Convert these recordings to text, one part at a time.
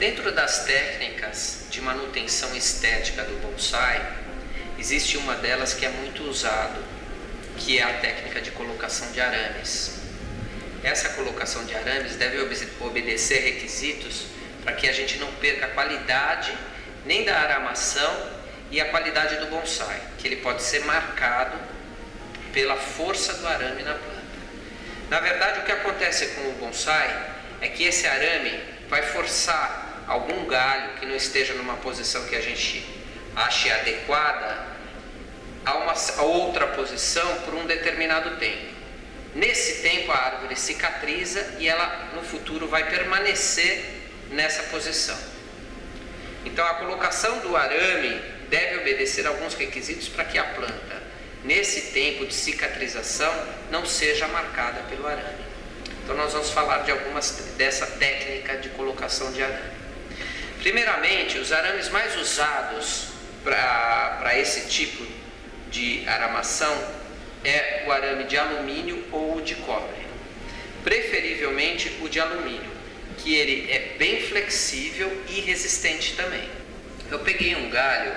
Dentro das técnicas de manutenção estética do bonsai, existe uma delas que é muito usada, que é a técnica de colocação de arames. Essa colocação de arames deve obedecer requisitos para que a gente não perca a qualidade nem da aramação e a qualidade do bonsai, que ele pode ser marcado pela força do arame na planta. Na verdade, o que acontece com o bonsai é que esse arame vai forçar algum galho que não esteja numa posição que a gente ache adequada a outra posição por um determinado tempo. Nesse tempo a árvore cicatriza e ela no futuro vai permanecer nessa posição. Então a colocação do arame deve obedecer alguns requisitos para que a planta, nesse tempo de cicatrização, não seja marcada pelo arame. Então nós vamos falar de algumas dessa técnica de colocação de arame. Primeiramente, os arames mais usados para esse tipo de aramação é o arame de alumínio ou o de cobre. Preferivelmente o de alumínio, que ele é bem flexível e resistente também. Eu peguei um galho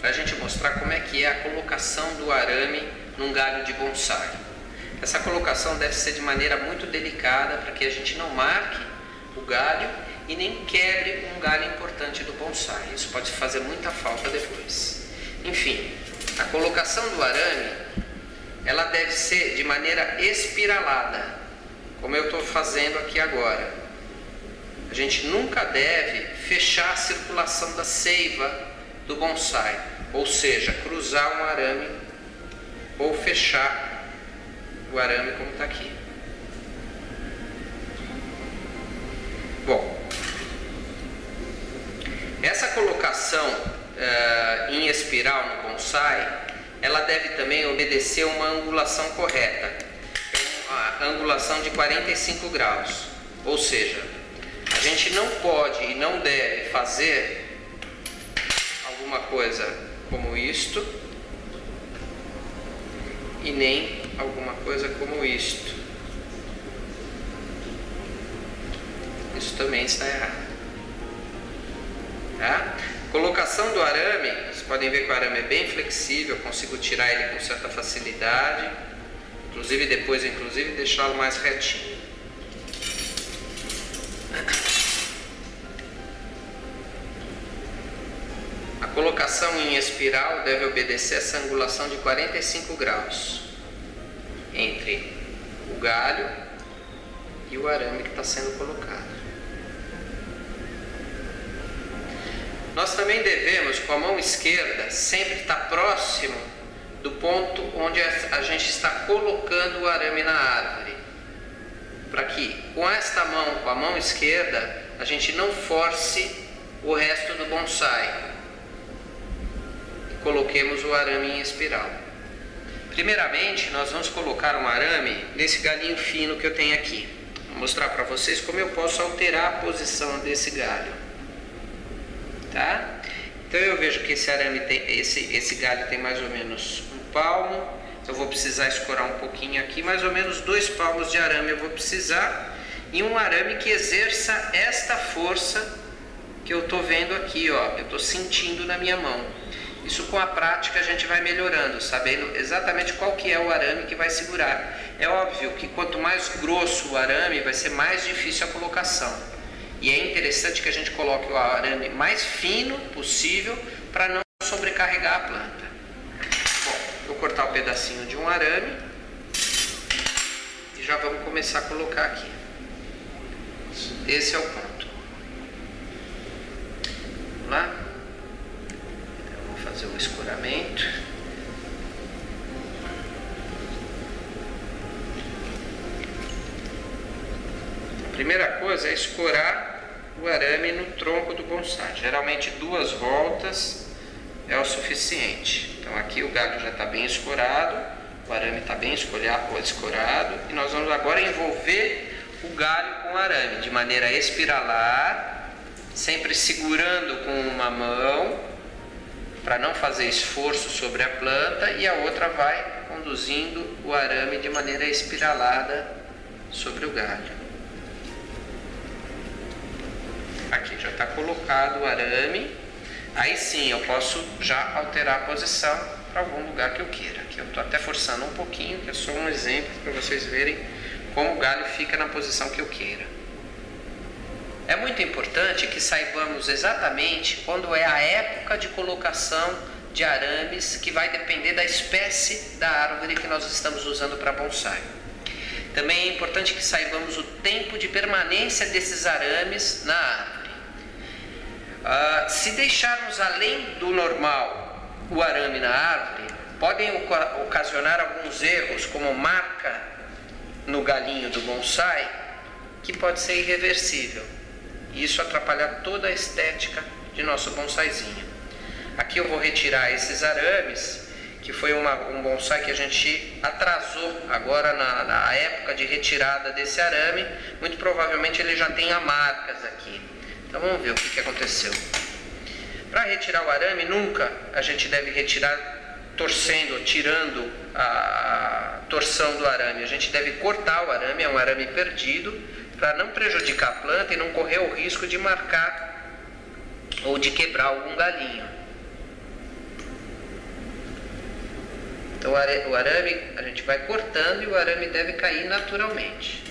para a gente mostrar como é que é a colocação do arame num galho de bonsai. Essa colocação deve ser de maneira muito delicada para que a gente não marque o galho e nem quebre um galho importante do bonsai. Isso pode fazer muita falta depois. Enfim, a colocação do arame ela deve ser de maneira espiralada, como eu estou fazendo aqui agora. A gente nunca deve fechar a circulação da seiva do bonsai, ou seja, cruzar um arame ou fechar o arame como está aqui. Bom, essa colocação em espiral no bonsai, ela deve também obedecer uma angulação correta, a angulação de 45 graus, ou seja, a gente não pode e não deve fazer alguma coisa como isto e nem alguma coisa como isto. Isso também está errado. Tá? Colocação do arame, vocês podem ver que o arame é bem flexível, eu consigo tirar ele com certa facilidade, inclusive depois deixá-lo mais retinho. A colocação em espiral deve obedecer essa angulação de 45 graus entre o galho e o arame que está sendo colocado. Nós também devemos, com a mão esquerda, sempre estar próximo do ponto onde a gente está colocando o arame na árvore, para que com esta mão, com a mão esquerda, a gente não force o resto do bonsai e coloquemos o arame em espiral. Primeiramente, nós vamos colocar um arame nesse galinho fino que eu tenho aqui. Vou mostrar para vocês como eu posso alterar a posição desse galho. Tá? Então eu vejo que esse arame esse galho tem mais ou menos um palmo. Eu vou precisar escorar um pouquinho aqui, mais ou menos 2 palmos de arame eu vou precisar, e um arame que exerça esta força que eu estou vendo aqui, ó, eu estou sentindo na minha mão. Isso com a prática a gente vai melhorando, sabendo exatamente qual que é o arame que vai segurar. É óbvio que quanto mais grosso o arame, vai ser mais difícil a colocação. E é interessante que a gente coloque o arame mais fino possível para não sobrecarregar a planta. Bom, vou cortar um pedacinho de um arame e já vamos começar a colocar aqui. Esse é o ponto. Vamos lá? Então, vou fazer um escoramento. A primeira coisa é escorar o arame no tronco do bonsai. Geralmente 2 voltas é o suficiente. Então aqui o galho já está bem escorado, o arame está bem escorado, e nós vamos agora envolver o galho com o arame de maneira espiralar, sempre segurando com uma mão para não fazer esforço sobre a planta, e a outra vai conduzindo o arame de maneira espiralada sobre o galho. aqui, já está colocado o arame. Aí sim eu posso já alterar a posição para algum lugar que eu queira. Aqui eu estou até forçando um pouquinho, que é só um exemplo para vocês verem como o galho fica na posição que eu queira. É muito importante que saibamos exatamente quando é a época de colocação de arames, que vai depender da espécie da árvore que nós estamos usando para bonsai. Também é importante que saibamos o tempo de permanência desses arames na árvore. Se deixarmos além do normal o arame na árvore, podem ocasionar alguns erros, como marca no galinho do bonsai, que pode ser irreversível. E isso atrapalhar toda a estética de nosso bonsaizinho. Aqui eu vou retirar esses arames, que foi um bonsai que a gente atrasou agora na época de retirada desse arame. Muito provavelmente ele já tenha marcas aqui. Então vamos ver o que aconteceu. Para retirar o arame, nunca a gente deve retirar torcendo, tirando a torção do arame. A gente deve cortar o arame, é um arame perdido, para não prejudicar a planta e não correr o risco de marcar ou de quebrar algum galinho. Então o arame a gente vai cortando e o arame deve cair naturalmente.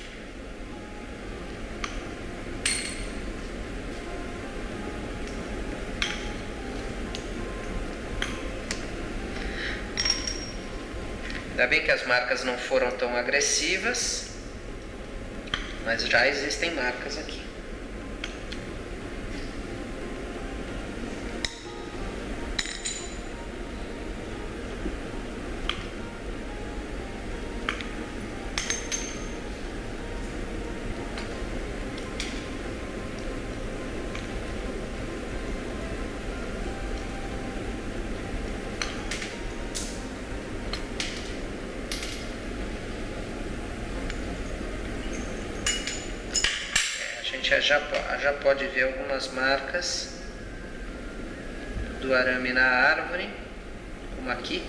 Ainda bem que as marcas não foram tão agressivas, mas já existem marcas aqui. Já pode ver algumas marcas do arame na árvore, como aqui,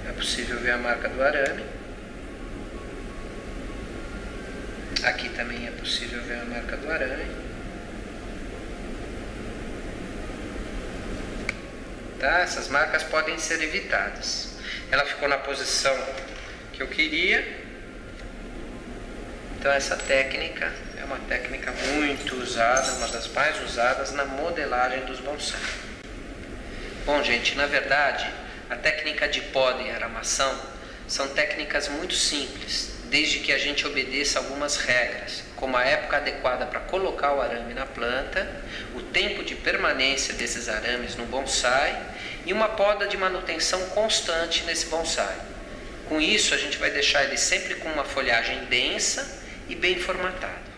é possível ver a marca do arame. Aqui também é possível ver a marca do arame. Tá? Essas marcas podem ser evitadas. Ela ficou na posição que eu queria. Então essa técnica é uma técnica muito usada, uma das mais usadas na modelagem dos bonsai. Bom, gente, na verdade, a técnica de poda e aramação são técnicas muito simples, desde que a gente obedeça algumas regras, como a época adequada para colocar o arame na planta, o tempo de permanência desses arames no bonsai e uma poda de manutenção constante nesse bonsai. Com isso, a gente vai deixar ele sempre com uma folhagem densa e bem formatado.